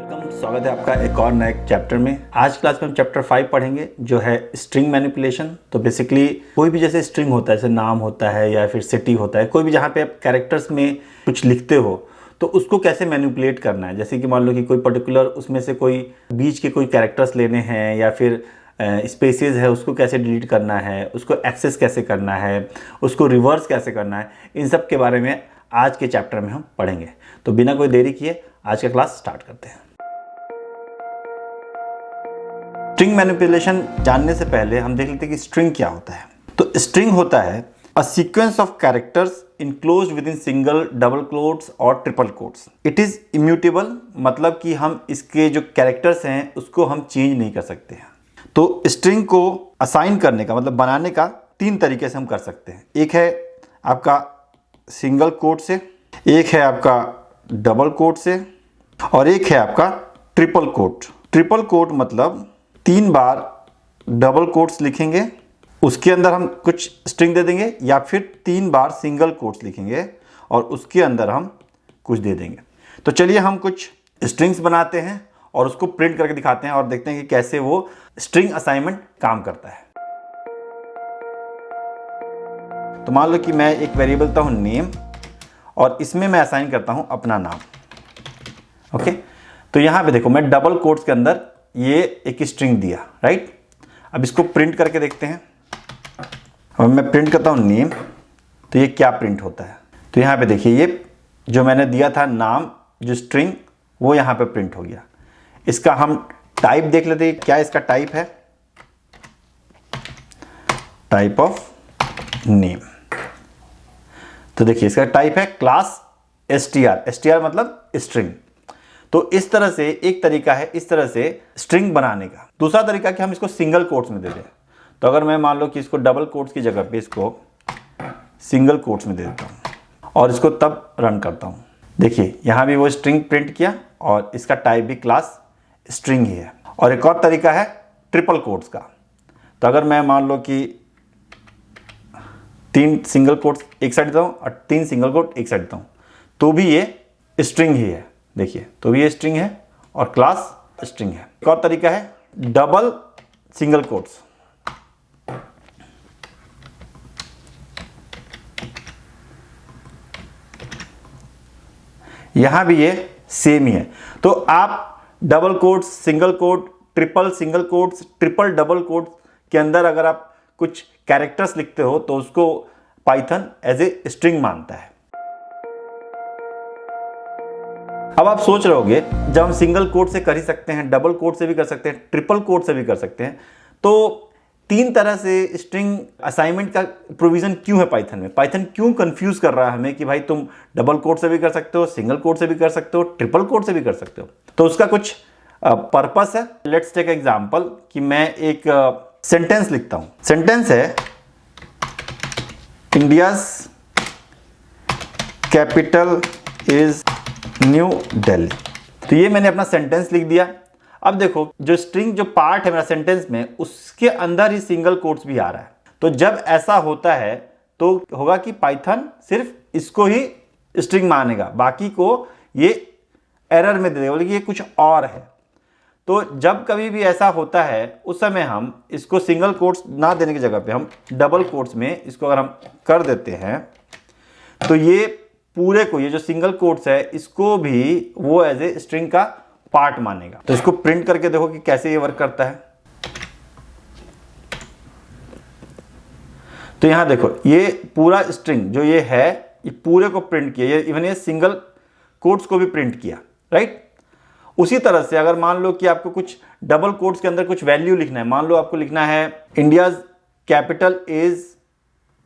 Welcome, स्वागत है आपका एक और नए चैप्टर में। आज क्लास में हम चैप्टर 5 पढ़ेंगे जो है स्ट्रिंग मैनिपुलेशन। तो बेसिकली कोई भी जैसे स्ट्रिंग होता है, जैसे नाम होता है या फिर सिटी होता है, कोई भी जहाँ पे आप कैरेक्टर्स में कुछ लिखते हो तो उसको कैसे मैनिपुलेट करना है। जैसे कि मान लो कि कोई पर्टिकुलर उसमें से कोई बीच के कोई कैरेक्टर्स लेने हैं या फिर स्पेसेस है, उसको कैसे डिलीट करना है, उसको एक्सेस कैसे करना है, उसको रिवर्स कैसे करना है, इन सब के बारे में आज के चैप्टर में हम पढ़ेंगे। तो बिना कोई देरी किए आज का क्लास स्टार्ट करते हैं। स्ट्रिंग मैनिपुलेशन जानने से पहले हम देख लेते हैं कि स्ट्रिंग क्या होता है। तो स्ट्रिंग होता है a sequence of characters enclosed within single, double quotes और triple quotes. It is immutable, मतलब कि हम इसके जो कैरेक्टर्स हैं उसको हम चेंज नहीं कर सकते हैं। तो स्ट्रिंग को असाइन करने का मतलब बनाने का तीन तरीके से हम कर सकते हैं। एक है आपका सिंगल कोट से, एक है आपका डबल कोट से और एक है आपका ट्रिपल कोट। ट्रिपल कोट मतलब 3 बार डबल कोट्स लिखेंगे, उसके अंदर हम कुछ स्ट्रिंग दे देंगे, या फिर 3 बार सिंगल कोट्स लिखेंगे और उसके अंदर हम कुछ दे देंगे। तो चलिए हम कुछ स्ट्रिंग्स बनाते हैं और उसको प्रिंट करके दिखाते हैं और देखते हैं कि कैसे वो स्ट्रिंग असाइनमेंट काम करता है। तो मान लो कि मैं एक वेरिएबल देता हूं नेम और इसमें मैं असाइन करता हूं अपना नाम। ओके, तो यहां पे देखो मैं डबल कोट्स के अंदर ये एक स्ट्रिंग दिया, राइट। अब इसको प्रिंट करके देखते हैं। अब मैं प्रिंट करता हूं नेम, तो ये क्या प्रिंट होता है। तो यहां पे देखिए ये जो मैंने दिया था नाम, जो स्ट्रिंग, वो यहां पे प्रिंट हो गया। इसका हम टाइप देख लेते हैं, क्या इसका टाइप है, टाइप ऑफ नेम। तो देखिए इसका टाइप है क्लास str। str मतलब स्ट्रिंग। तो इस तरह से एक तरीका है इस तरह से स्ट्रिंग बनाने का। दूसरा तरीका कि हम इसको सिंगल कोट्स में दे दें। तो अगर मैं मान लो कि इसको डबल कोट्स की जगह पे इसको सिंगल कोट्स में दे देता हूं और इसको तब रन करता हूं, देखिए यहां भी वो स्ट्रिंग प्रिंट किया और इसका टाइप भी क्लास स्ट्रिंग ही है। और एक और तरीका है ट्रिपल कोट्स का। तो अगर मैं मान लो कि 3 सिंगल कोट्स एक साइड देता हूं और 3 सिंगल कोट एक साइड देता हूं, तो भी ये स्ट्रिंग ही है। देखिए तो भी ये स्ट्रिंग है और क्लास स्ट्रिंग है। एक और तरीका है डबल सिंगल कोट्स। यहां भी ये सेम ही है। तो आप double quotes, single quote, triple single quotes, triple double quotes के अंदर अगर आप कुछ कैरेक्टर्स लिखते हो तो उसको पाइथन एज ए स्ट्रिंग मानता है। अब आप सोच रहे होंगे जब हम सिंगल कोट से कर ही सकते हैं, डबल कोट से भी कर सकते हैं, ट्रिपल कोट से भी कर सकते हैं, तो 3 तरह से स्ट्रिंग असाइनमेंट का प्रोविजन क्यों है पाइथन में। पाइथन क्यों कंफ्यूज कर रहा है हमें कि भाई तुम डबल कोट से भी कर सकते हो, सिंगल कोट से भी कर सकते हो, ट्रिपल कोट से भी कर सकते हो। तो उसका कुछ पर्पस है। लेट्स टेक एग्जांपल कि मैं एक सेंटेंस लिखता हूं। सेंटेंस है India's capital is new Delhi. तो ये मैंने अपना सेंटेंस लिख दिया। अब देखो जो स्ट्रिंग जो पार्ट है मेरा सेंटेंस में, उसके अंदर ही सिंगल कोट्स भी आ रहा है। तो जब ऐसा होता है तो होगा कि पाइथन सिर्फ इसको ही स्ट्रिंग मानेगा, बाकी को ये एरर में दे देगा, बोले कि ये कुछ और है। तो जब कभी भी ऐसा होता है उस समय हम इसको सिंगल कोट्स ना देने की जगह पे हम डबल कोट्स में इसको अगर हम कर देते हैं तो ये पूरे को, ये जो सिंगल कोट्स है इसको भी वो एज ए स्ट्रिंग का पार्ट मानेगा। तो इसको प्रिंट करके देखो कि कैसे ये वर्क करता है। तो यहां देखो ये पूरा स्ट्रिंग जो ये है, ये पूरे को प्रिंट किया, ये इवन ये सिंगल कोट्स को भी प्रिंट किया, राइट। उसी तरह से अगर मान लो कि आपको कुछ डबल कोट्स के अंदर कुछ वैल्यू लिखना है, मान लो आपको लिखना है India's capital is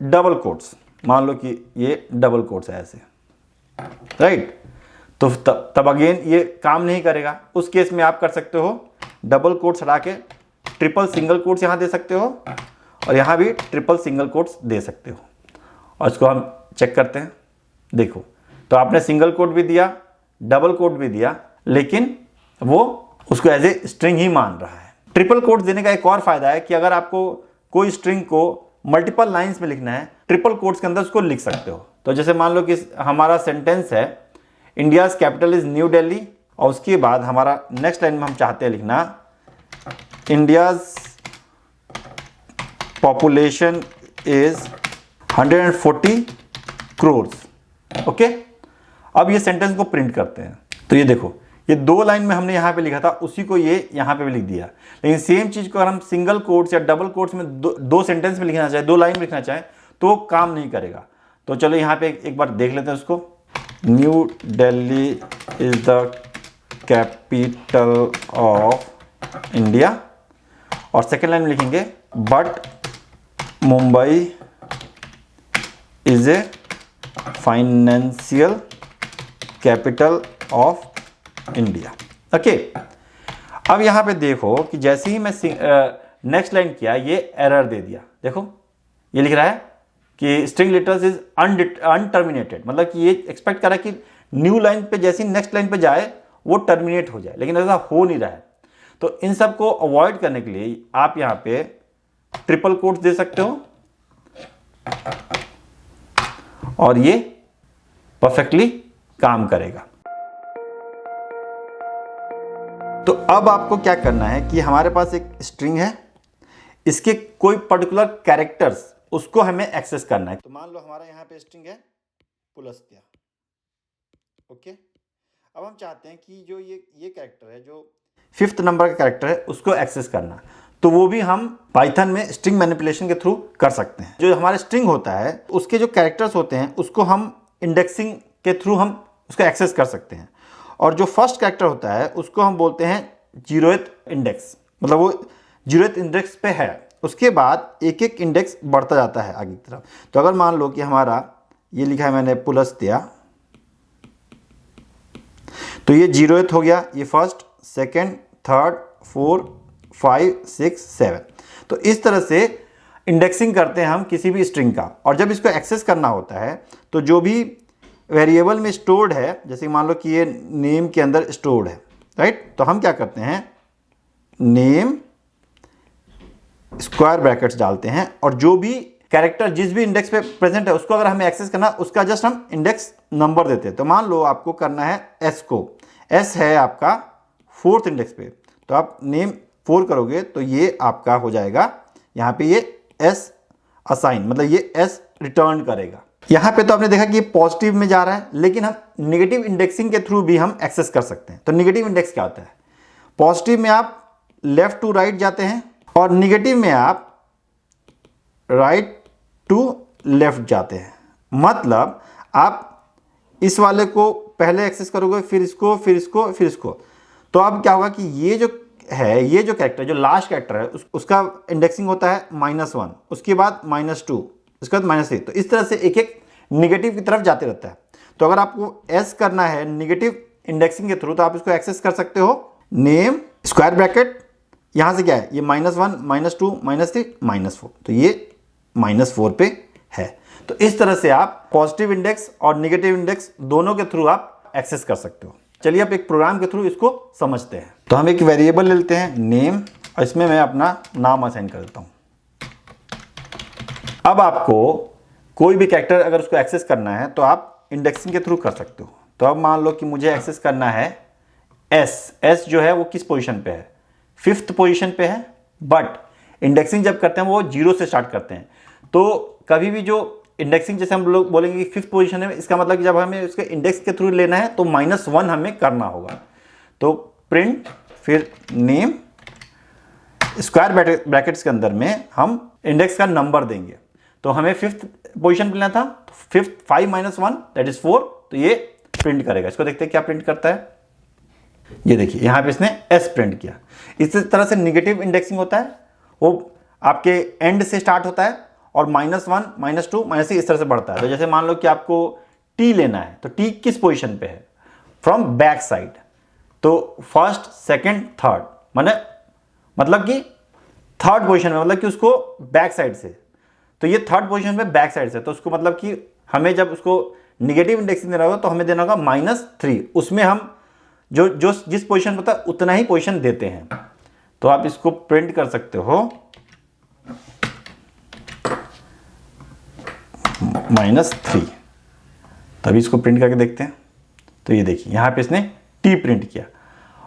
double quotes, मान लो कि ये डबल कोट्स है ऐसे, राइट। तो तब अगेन ये काम नहीं करेगा। उस केस में आप कर सकते हो डबल कोट्स हटा के ट्रिपल सिंगल कोट्स यहां दे सकते हो और यहां भी ट्रिपल सिंगल कोट्स दे सकते हो। और इसको हम चेक करते हैं। देखो तो आपने सिंगल कोट भी दिया, डबल कोट भी दिया, लेकिन वो उसको एज ए स्ट्रिंग ही मान रहा है। ट्रिपल कोट्स देने का एक और फायदा है कि अगर आपको कोई स्ट्रिंग को मल्टीपल लाइंस में लिखना है, ट्रिपल कोट्स के अंदर उसको लिख सकते हो। तो जैसे मान लो कि हमारा सेंटेंस है India's capital is new Delhi और उसके बाद हमारा नेक्स्ट लाइन में हम चाहते हैं लिखना India's population is 140 crores। Okay, अब ये सेंटेंस को प्रिंट करते हैं। तो ये देखो, ये 2 लाइन में हमने यहाँ पे लिखा था, उसी को ये यहाँ पे भी लिख दिया। लेकिन सेम चीज को अगर हम सिंगल कोट्स या डबल कोट्स में दो सेंटेंस में लिखना चाहे, 2 लाइन में लिखना चाहे, तो काम नहीं करेगा। तो चलो यहाँ पे एक बार देख लेते हैं उसको। New Delhi is the capital of India, और सेकेंड लाइन में लिखेंगे but Mumbai is a financial capital of India. Okay, अब यहां पे देखो कि जैसे ही मैं नेक्स्ट लाइन किया, ये एरर दे दिया। देखो ये लिख रहा है कि स्ट्रिंग लेटर्स इज अनटर्मिनेटेड, मतलब कि ये एक्सपेक्ट कर रहा है कि न्यू लाइन पे जैसे ही नेक्स्ट लाइन पे जाए वो टर्मिनेट हो जाए, लेकिन ऐसा हो नहीं रहा है। तो इन सब को अवॉइड करने के लिए आप यहां पे ट्रिपल कोट्स दे सकते हो, और ये परफेक्टली काम करेगा। तो अब आपको क्या करना है कि हमारे पास एक स्ट्रिंग है, इसके कोई पर्टिकुलर कैरेक्टर्स उसको हमें एक्सेस करना है। तो मान लो हमारा यहाँ पे स्ट्रिंग है पुलस्त्या। ओके, अब हम चाहते हैं कि जो ये कैरेक्टर है, जो 5th नंबर का कैरेक्टर है, उसको एक्सेस करना, तो वो भी हम पाइथन में स्ट्रिंग मैनिपुलेशन के थ्रू कर सकते हैं। जो हमारे स्ट्रिंग होता है उसके जो कैरेक्टर्स होते हैं उसको हम इंडेक्सिंग के थ्रू हम उसको एक्सेस कर सकते हैं, और जो फर्स्ट कैरेक्टर होता है उसको हम बोलते हैं 0th इंडेक्स, मतलब वो 0th इंडेक्स पे है। उसके बाद एक एक इंडेक्स बढ़ता जाता है आगे की तरफ। तो अगर मान लो कि हमारा ये लिखा है मैंने पुलस्त्या, तो ये 0th हो गया, ये फर्स्ट, सेकंड, थर्ड, 4, 5, 6, 7। तो इस तरह से इंडेक्सिंग करते हैं हम किसी भी स्ट्रिंग का। और जब इसको एक्सेस करना होता है तो जो भी वेरिएबल में स्टोर्ड है, जैसे मान लो कि ये नेम के अंदर स्टोर्ड है, राइट, तो हम क्या करते हैं, नेम स्क्वायर ब्रैकेट्स डालते हैं, और जो भी कैरेक्टर जिस भी इंडेक्स पे प्रेजेंट है उसको अगर हमें एक्सेस करना, उसका जस्ट हम इंडेक्स नंबर देते हैं। तो मान लो आपको करना है एस को, एस है आपका 4th इंडेक्स पे, तो आप नेम 4 करोगे तो ये आपका हो जाएगा यहाँ पे ये एस असाइन, मतलब ये एस रिटर्न करेगा। यहाँ पे तो आपने देखा कि ये पॉजिटिव में जा रहा है, लेकिन हम नेगेटिव इंडेक्सिंग के थ्रू भी हम एक्सेस कर सकते हैं। तो नेगेटिव इंडेक्स क्या होता है, पॉजिटिव में आप लेफ्ट टू राइट जाते हैं, और नेगेटिव में आप राइट टू लेफ्ट जाते हैं। मतलब आप इस वाले को पहले एक्सेस करोगे, फिर इसको, फिर इसको, फिर इसको। तो अब क्या होगा कि ये जो है, ये जो कैरेक्टर, जो लास्ट कैरेक्टर है, उसका इंडेक्सिंग होता है -1, उसके बाद -2, उसके बाद -3। तो इस तरह से एक एक निगेटिव की तरफ जाते रहता है। तो अगर आपको एस करना है निगेटिव इंडेक्सिंग के थ्रू, तो आप इसको एक्सेस कर सकते हो, नेम स्क्वायर ब्रैकेट, यहाँ से क्या है, ये -1, -2, -3, -4, तो ये -4 पे है। तो इस तरह से आप पॉजिटिव इंडेक्स और नेगेटिव इंडेक्स दोनों के थ्रू आप एक्सेस कर सकते हो। चलिए आप एक प्रोग्राम के थ्रू इसको समझते हैं। तो हम एक वेरिएबल ले लेते हैं नेम, और इसमें मैं अपना नाम असाइन कर देता हूं। अब आपको कोई भी कैरेक्टर अगर उसको एक्सेस करना है तो आप इंडेक्सिंग के थ्रू कर सकते हो। तो अब मान लो कि मुझे एक्सेस करना है एस जो है वो किस पोजीशन पे है, 5th पोजीशन पे है, बट इंडेक्सिंग जब करते हैं वो 0 से स्टार्ट करते हैं। तो कभी भी जो इंडेक्सिंग, जैसे हम लोग बोलेंगे कि 5th पोजीशन है, इसका मतलब कि जब हमें उसके इंडेक्स के थ्रू लेना है तो -1 हमें करना होगा। तो प्रिंट फिर नेम स्क्वायर ब्रैकेट्स के अंदर में हम इंडेक्स का नंबर देंगे। तो हमें 5th पोजीशन पे लेना था, तो 5 - 1 दैट इज 4, तो ये प्रिंट करेगा। इसको देखते हैं क्या प्रिंट करता है। ये देखिए यहाँ पे इसने एस प्रिंट किया। इस तरह से निगेटिव इंडेक्सिंग होता है, वो आपके एंड से स्टार्ट होता है और -1, -2, -3 इस तरह से बढ़ता है। तो जैसे मान लो कि आपको टी लेना है, तो टी किस पोजीशन पे है, फ्रॉम बैक साइड, तो फर्स्ट, सेकंड, थर्ड, मतलब कि 3rd पोजीशन में, मतलब कि उसको बैक साइड से। तो ये 3rd पोजीशन में बैक साइड से, तो उसको मतलब कि हमें जब उसको निगेटिव इंडेक्सिंग देना होगा तो हमें देना होगा -3, उसमें हम जो जिस पोजीशन पर था उतना ही पोजीशन देते हैं। तो आप इसको प्रिंट कर सकते हो -3। तभी इसको प्रिंट करके देखते हैं। तो ये देखिए यहाँ पे इसने T P प्रिंट किया,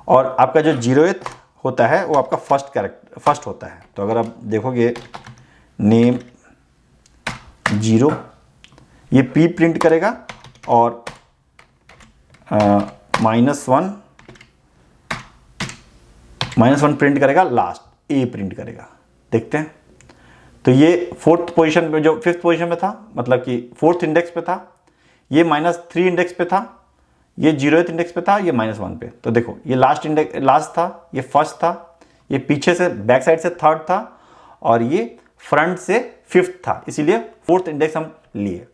और आपका जो 0th होता है वो आपका फर्स्ट होता है। तो अगर आप देखोगे नेम 0, ये P प्रिंट करेगा, और -1 प्रिंट करेगा, लास्ट A प्रिंट करेगा। देखते हैं, तो ये 4th पोजीशन पे, जो 5th पोजीशन में था, मतलब कि 4th इंडेक्स पे था, ये -3 इंडेक्स पे था, ये 0th इंडेक्स पे था, ये -1 पे। तो देखो ये लास्ट था, ये फर्स्ट था, ये पीछे से बैक साइड से 3rd था, और ये फ्रंट से 5th था, इसीलिए 4th इंडेक्स हम लिए।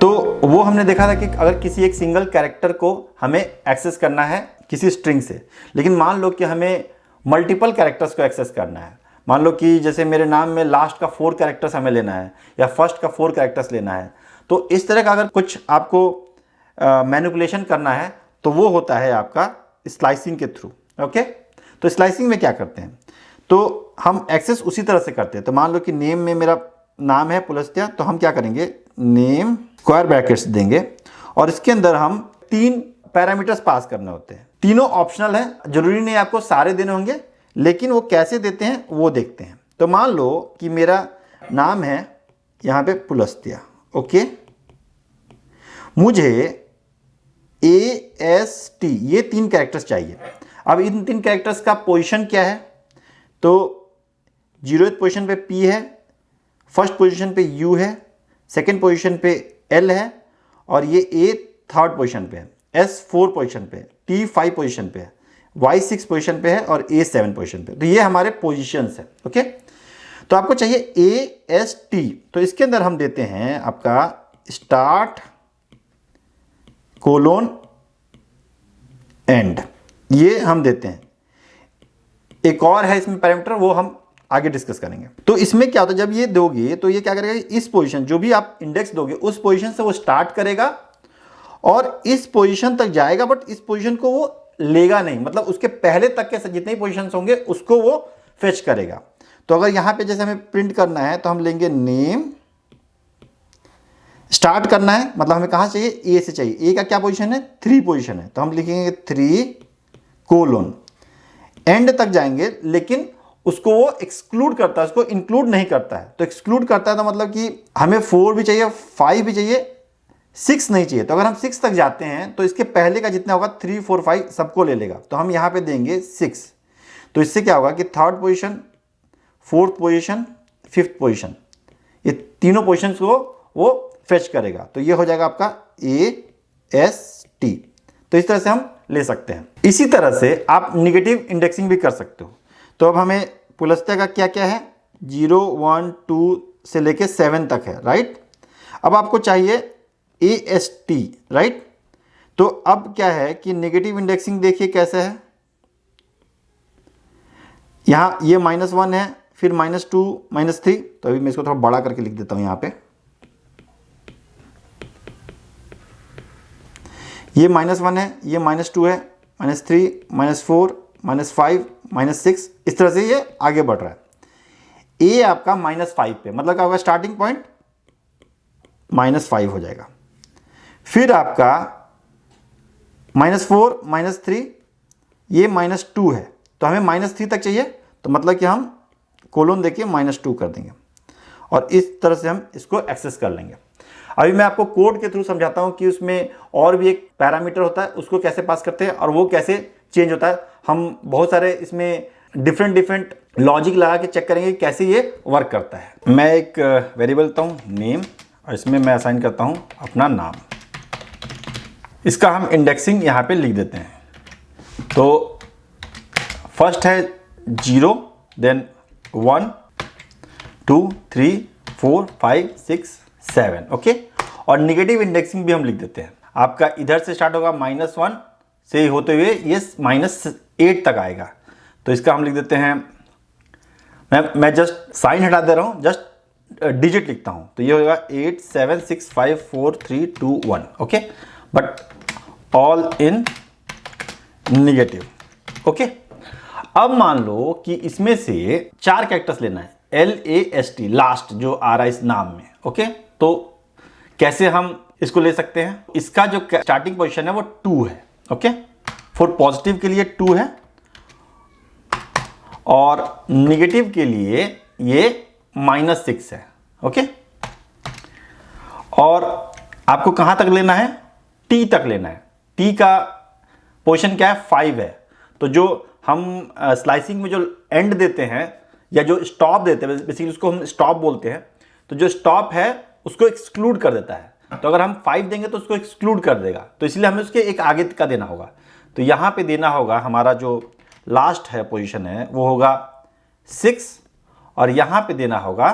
तो वो हमने देखा था कि अगर किसी एक सिंगल कैरेक्टर को हमें एक्सेस करना है किसी स्ट्रिंग से, लेकिन मान लो कि हमें मल्टीपल कैरेक्टर्स को एक्सेस करना है। मान लो कि जैसे मेरे नाम में लास्ट का 4 कैरेक्टर्स हमें लेना है, या फर्स्ट का 4 कैरेक्टर्स लेना है, तो इस तरह का अगर कुछ आपको मैनिपुलेशन करना है, तो वो होता है आपका स्लाइसिंग के थ्रू। ओके, तो स्लाइसिंग में क्या करते हैं, तो हम एक्सेस उसी तरह से करते हैं। तो मान लो कि नेम में मेरा नाम है पुलस्त्या, तो हम क्या करेंगे, नेम स्क्वायर ब्रैकेट्स देंगे, और इसके अंदर हम 3 पैरामीटर्स पास करने होते हैं। तीनों ऑप्शनल है, जरूरी नहीं आपको सारे देने होंगे, लेकिन वो कैसे देते हैं वो देखते हैं। तो मान लो कि मेरा नाम है यहाँ पे पुलस्त्या। ओके, मुझे AST ये 3 कैरेक्टर्स चाहिए। अब इन 3 कैरेक्टर्स का पोजीशन क्या है, तो 0th पोजीशन पे P है, फर्स्ट पोजीशन पे U है, सेकंड पोजीशन पे L है, और ये A 3rd पोजीशन पे है, S 4 पोजीशन पे, T 5 पोजीशन पे है, Y 6 पोजीशन पे है, और A 7 पोजीशन पे। तो ये हमारे पोजीशंस है। ओके, तो आपको चाहिए AST, तो इसके अंदर हम देते हैं आपका स्टार्ट कोलोन एंड, ये हम देते हैं। एक और है इसमें पैरामीटर, वो हम आगे डिस्कस करेंगे। तो इसमें क्या होता है, जब ये दोगे तो ये क्या करेगा, इस पोजीशन जो भी आप इंडेक्स दोगे उस पोजीशन से वो स्टार्ट करेगा और इस पोजीशन तक जाएगा, बट इस पोजीशन को वो लेगा नहीं, मतलब उसके पहले तक के जितने पोजीशन होंगे उसको वो फेच करेगा। तो अगर यहां पे जैसे हमें प्रिंट करना है तो हम लेंगे नेम, स्टार्ट करना है मतलब हमें कहां चाहिए, ए से चाहिए। ए का क्या पोजीशन है, 3 पोजीशन है, तो हम लिखेंगे 3 कोलोन, एंड तक जाएंगे, लेकिन उसको वो एक्सक्लूड करता है, उसको इंक्लूड नहीं करता है। तो एक्सक्लूड करता है तो मतलब कि हमें 4 भी चाहिए, 5 भी चाहिए, 6 नहीं चाहिए। तो अगर हम 6 तक जाते हैं तो इसके पहले का जितना होगा 3, 4, 5 सबको ले लेगा। तो हम यहां पे देंगे 6। तो इससे क्या होगा कि 3rd position, 4th position, 5th position, ये तीनों पोजीशंस को वो फेच करेगा। तो ये हो जाएगा आपका AST। तो इस तरह से हम ले सकते हैं। इसी तरह से आप निगेटिव इंडेक्सिंग भी कर सकते हो। तो अब हमें पुलस्त्या का क्या क्या है, 0, 1, 2 से लेके 7 तक है, राइट। अब आपको चाहिए AST, राइट। तो अब क्या है कि नेगेटिव इंडेक्सिंग देखिए कैसे है, यहां ये -1 है, फिर -2, -3। तो अभी मैं इसको थोड़ा बड़ा करके लिख देता हूं यहां पे, ये -1 है, ये -2 है, -3, -4, -5, -6, इस तरह से ये आगे बढ़ रहा है। ए आपका -5 पे, मतलब क्या होगा, स्टार्टिंग पॉइंट -5 हो जाएगा। फिर आपका -4, -3, ये -2 है, तो हमें -3 तक चाहिए, तो मतलब कि हम कोलोन देके -2 कर देंगे, और इस तरह से हम इसको एक्सेस कर लेंगे। अभी मैं आपको कोड के थ्रू समझाता हूं कि उसमें और भी एक पैरामीटर होता है, उसको कैसे पास करते हैं और वो कैसे चेंज होता है। हम बहुत सारे इसमें डिफरेंट लॉजिक लगा के चेक करेंगे कि कैसे ये वर्क करता है। मैं एक वेरिएबल लेता हूँ नेम, और इसमें मैं असाइन करता हूँ अपना नाम। इसका हम इंडेक्सिंग यहाँ पे लिख देते हैं। तो फर्स्ट है 0, देन 1, 2, 3, 4, 5, 6, 7, ओके। और निगेटिव इंडेक्सिंग भी हम लिख देते हैं। आपका इधर से स्टार्ट होगा -1 से होते हुए ये -8 तक आएगा। तो इसका हम लिख देते हैं, मैं जस्ट साइन हटा दे रहा हूँ, जस्ट डिजिट लिखता हूँ। तो ये होगा 8, 7, 6, 5, 4, 3, 2, 1, okay, but all in negative, okay. अब मान लो कि इसमें से 4 कैरेक्टर्स लेना है, LAST, लास्ट जो आ रहा है इस नाम में, ओके। तो कैसे हम इसको ले सकते हैं। इसका जो स्टार्टिंग पोजीशन है वो 2 है। ओके, फॉर पॉजिटिव के लिए 2 है और निगेटिव के लिए ये -6 है। ओके, और आपको कहां तक लेना है? टी तक लेना है। टी का पोजीशन क्या है? 5 है। तो जो हम स्लाइसिंग में जो एंड देते हैं या जो स्टॉप देते हैं, बेसिकली उसको हम स्टॉप बोलते हैं, तो जो स्टॉप है उसको एक्सक्लूड कर देता है। तो अगर हम 5 देंगे तो उसको एक्सक्लूड कर देगा, तो इसलिए हमें उसके एक आगे का देना होगा। तो यहां पे देना होगा, हमारा जो लास्ट है पोजीशन है वो होगा 6 और यहां पे देना होगा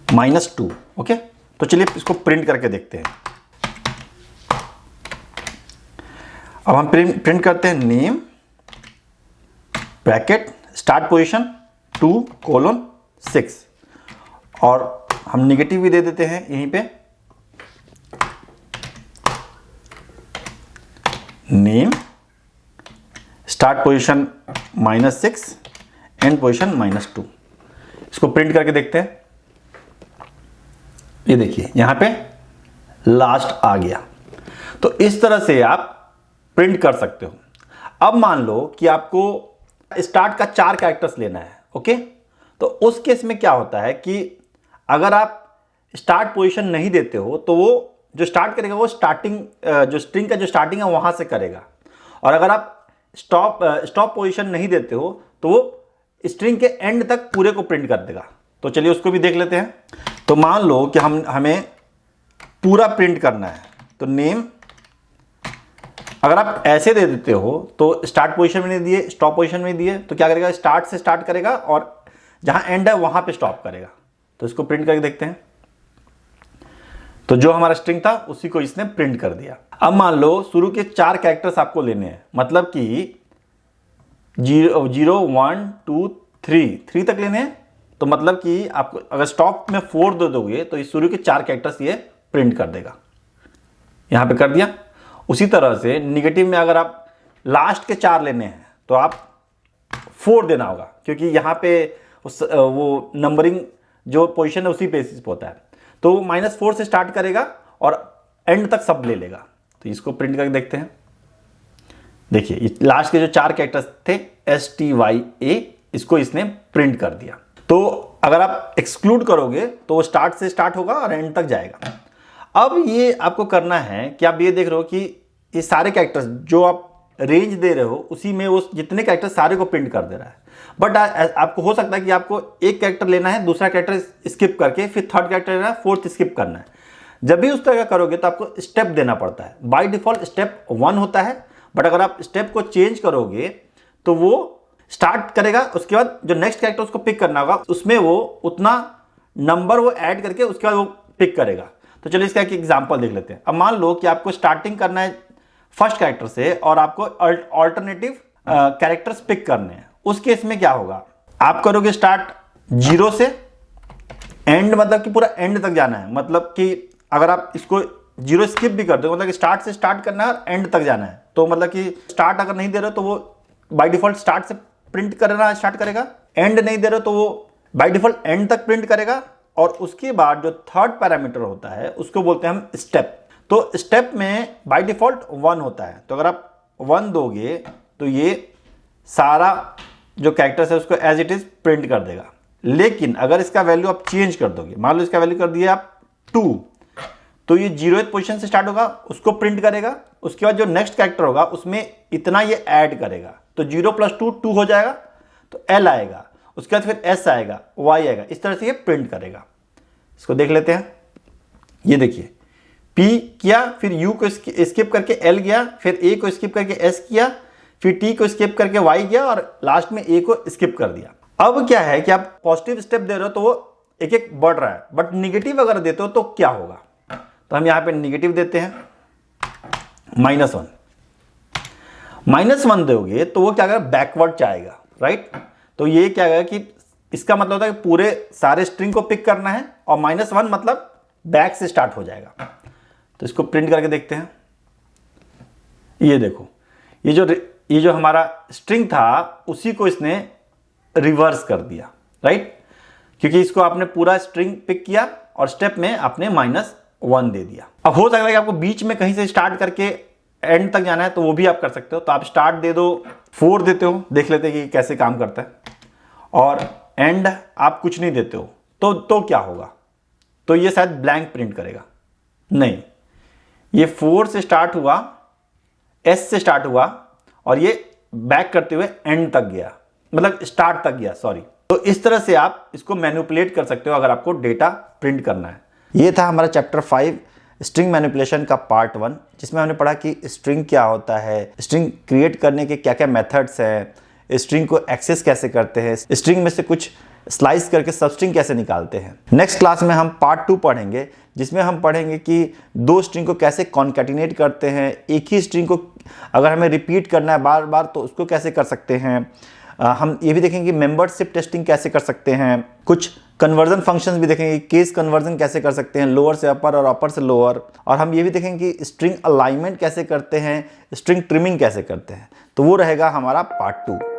-2। ओके, तो चलिए इसको प्रिंट करके देखते हैं। अब हम प्रिंट करते हैं नेम ब्रैकेट स्टार्ट पोजीशन 2:6 और हम निगेटिव भी दे देते हैं यहीं पे, name start position -6 and position -2। इसको प्रिंट करके देखते हैं। ये देखिए यहां पे लास्ट आ गया। तो इस तरह से आप प्रिंट कर सकते हो। अब मान लो कि आपको स्टार्ट का 4 कैरेक्टर्स लेना है। ओके, तो उस केस में क्या होता है कि अगर आप स्टार्ट पोजीशन नहीं देते हो तो वो जो स्टार्ट करेगा वो स्टार्टिंग जो स्ट्रिंग का जो स्टार्टिंग है वहां से करेगा, और अगर आप स्टॉप पोजीशन नहीं देते हो तो वो स्ट्रिंग के एंड तक पूरे को प्रिंट कर देगा। तो चलिए उसको भी देख लेते हैं। तो मान लो कि हमें पूरा प्रिंट करना है, तो नेम अगर आप ऐसे दे देते हो तो स्टार्ट पोजीशन में नहीं दिए, स्टॉप पोजीशन में दिए, तो क्या करेगा? स्टार्ट से स्टार्ट करेगा और जहां एंड है वहां पे स्टॉप करेगा। तो इसको प्रिंट करके देखते हैं। तो जो हमारा स्ट्रिंग था उसी को इसने प्रिंट कर दिया। अब मान लो शुरू के 4 कैरेक्टर्स आपको लेने हैं, मतलब कि 0 1 2 3 तक लेने हैं। तो मतलब कि आपको अगर स्टॉप में 4 दे दोगे तो इस शुरू के 4 कैरेक्टर्स ये प्रिंट कर देगा। यहां पे कर दिया। उसी तरह से निगेटिव में अगर आप लास्ट के 4 लेने हैं तो आप 4 देना होगा, क्योंकि यहां पे वो नंबरिंग जो पोजीशन है उसी बेसिस पे होता है। तो -4 से स्टार्ट करेगा और एंड तक सब ले लेगा। तो इसको प्रिंट करके देखते हैं। देखिए लास्ट के जो 4 कैरेक्टर्स थे STYA, इसको इसने प्रिंट कर दिया। तो अगर आप एक्सक्लूड करोगे तो वो स्टार्ट से स्टार्ट होगा और एंड तक जाएगा। अब ये आपको करना है कि आप ये देख रहे हो कि ये सारे कैरेक्टर्स जो आप रेंज दे रहे हो उसी में वो जितने कैरेक्टर सारे को प्रिंट कर दे रहा है। बट आपको हो सकता है कि आपको एक कैरेक्टर लेना है, दूसरा कैरेक्टर स्किप करके फिर थर्ड कैरेक्टर लेना है, फोर्थ स्किप करना है। जब भी उस तरह का करोगे तो आपको स्टेप देना पड़ता है। बाय डिफॉल्ट स्टेप 1 होता है, बट अगर आप स्टेप को चेंज करोगे तो वो स्टार्ट करेगा, उसके बाद जो नेक्स्ट कैरेक्टर उसको पिक करना होगा उसमें वो उतना नंबर वो ऐड करके उसके बाद वो पिक करेगा। तो चलिए इसका एक एग्जांपल देख लेते हैं। अब मान लो कि आपको स्टार्टिंग करना है फर्स्ट कैरेक्टर से और आपको अल्टरनेटिव कैरेक्टर्स पिक करने हैं। उस केस में क्या होगा? आप करोगे स्टार्ट 0 से एंड, मतलब कि पूरा एंड तक जाना है। मतलब कि अगर आप इसको 0 स्किप भी कर दो, मतलब कि स्टार्ट से स्टार्ट करना है और एंड तक जाना है। तो मतलब कि स्टार्ट अगर नहीं दे रहे हो तो वो बाय डिफॉल्ट स्टार्ट से प्रिंट करना स्टार्ट करेगा, एंड नहीं दे रहे हो तो वो बाय डिफॉल्ट एंड तक प्रिंट करेगा। और उसके बाद जो थर्ड पैरामीटर होता है उसको बोलते हैं हम स्टेप। तो स्टेप में बाय डिफॉल्ट 1 होता है, तो अगर आप 1 दोगे तो ये सारा जो कैरेक्टर्स है उसको एज इट इज प्रिंट कर देगा। लेकिन अगर इसका वैल्यू आप चेंज कर दोगे, मान लो इसका वैल्यू कर दिया आप 2, तो ये 0th पोजीशन से स्टार्ट होगा, उसको प्रिंट करेगा। उसके बाद जो नेक्स्ट कैरेक्टर होगा उसमें इतना ये ऐड करेगा, तो 0 + 2 2 हो जाएगा, तो L आएगा। उसके बाद फिर S आएगा, Y आएगा, इस तरह से ये प्रिंट करेगा। इसको देख लेते हैं। ये देखिए P किया, फिर U को स्किप करके L गया, फिर A को स्किप करके S किया, फिर T को स्किप करके Y गया और लास्ट में A को स्किप कर दिया। अब क्या है कि आप पॉजिटिव स्टेप दे रहे हो तो वो एक एक बढ़ रहा है, बट निगेटिव अगर देते हो तो क्या होगा? तो हम यहां पे निगेटिव देते हैं -1। -1 दोगे तो वो क्या करेगा? बैकवर्ड जाएगा, राइट? तो ये क्या है कि इसका मतलब होता है कि पूरे सारे स्ट्रिंग को पिक करना है, और -1 मतलब बैक से स्टार्ट हो जाएगा। तो इसको प्रिंट करके देखते हैं। ये देखो, ये जो हमारा स्ट्रिंग था उसी को इसने रिवर्स कर दिया, राइट? क्योंकि इसको आपने पूरा स्ट्रिंग पिक किया और स्टेप में आपने -1 दे दिया। अब हो सकता है कि आपको बीच में कहीं से स्टार्ट करके एंड तक जाना है, तो वो भी आप कर सकते हो। तो आप स्टार्ट दे दो 4 देते हो, देख लेते हैं कि कैसे काम करता है, और एंड आप कुछ नहीं देते हो तो क्या होगा? तो ये शायद ब्लैंक प्रिंट करेगा। नहीं, ये 4 से स्टार्ट हुआ, एस से स्टार्ट हुआ और ये बैक करते हुए एंड तक गया, मतलब स्टार्ट तक गया, सॉरी। तो इस तरह से आप इसको मैनिपुलेट कर सकते हो अगर आपको डेटा प्रिंट करना है। ये था हमारा चैप्टर 5 स्ट्रिंग मैनिपुलेशन का पार्ट 1, जिसमें हमने पढ़ा कि स्ट्रिंग क्या होता है, स्ट्रिंग क्रिएट करने के क्या क्या मेथड्स हैं, स्ट्रिंग को एक्सेस कैसे करते हैं, स्ट्रिंग में से कुछ स्लाइस करके सब स्ट्रिंग कैसे निकालते हैं। नेक्स्ट क्लास में हम पार्ट 2 पढ़ेंगे, जिसमें हम पढ़ेंगे कि 2 स्ट्रिंग को कैसे कॉन्कैटिनेट करते हैं, एक ही स्ट्रिंग को अगर हमें रिपीट करना है बार बार तो उसको कैसे कर सकते हैं। हम ये भी देखेंगे कि मेंबरशिप टेस्टिंग कैसे कर सकते हैं, कुछ कन्वर्जन फंक्शंस भी देखेंगे, केस कन्वर्जन कैसे कर सकते हैं, लोअर से अपर और अपर से लोअर, और हम ये भी देखेंगे कि स्ट्रिंग अलाइनमेंट कैसे करते हैं, स्ट्रिंग ट्रिमिंग कैसे करते हैं। तो वो रहेगा हमारा पार्ट 2।